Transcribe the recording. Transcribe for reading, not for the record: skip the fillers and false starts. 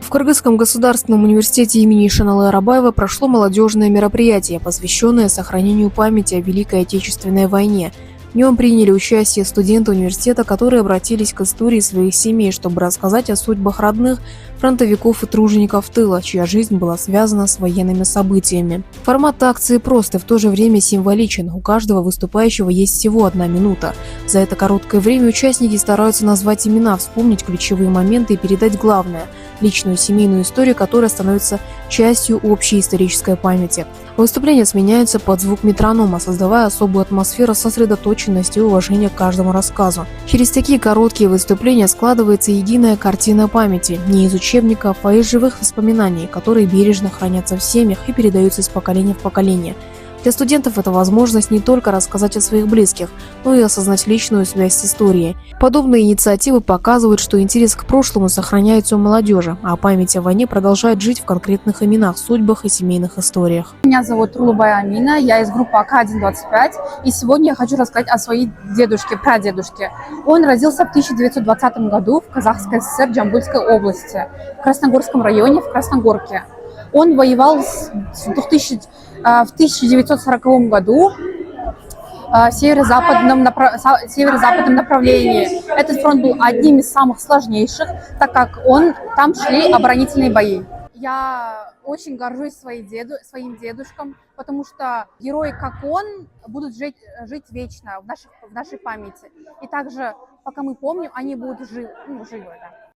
В Кыргызском государственном университете имени Шаналы Арабаева прошло молодежное мероприятие, посвященное сохранению памяти о Великой Отечественной войне. В нем приняли участие студенты университета, которые обратились к истории своих семей, чтобы рассказать о судьбах родных, фронтовиков и тружеников тыла, чья жизнь была связана с военными событиями. Формат акции прост и в то же время символичен. У каждого выступающего есть всего 1 минута. За это короткое время участники стараются назвать имена, вспомнить ключевые моменты и передать главное – личную семейную историю, которая становится частью общей исторической памяти. Выступления сменяются под звук метронома, создавая особую атмосферу сосредоточенности и уважения к каждому рассказу. Через такие короткие выступления складывается единая картина памяти, не из учебников, а из живых воспоминаний, которые бережно хранятся в семьях и передаются из поколения в поколение. Для студентов это возможность не только рассказать о своих близких, но и осознать личную связь с историей. Подобные инициативы показывают, что интерес к прошлому сохраняется у молодежи, а память о войне продолжает жить в конкретных именах, судьбах и семейных историях. Меня зовут Рулубая Амина, я из группы АК-125, и сегодня я хочу рассказать о своей прадедушке. Он родился в 1920 году в Казахской ССР, Джамбульской области, в Красногорском районе, в Красногорке. Он воевал в 1940 году в северо-западном направлении. Этот фронт был одним из самых сложнейших, так как там шли оборонительные бои. Я очень горжусь своим дедушком, потому что герои, как он, будут жить вечно в нашей памяти. И также, пока мы помним, они будут живы. Да.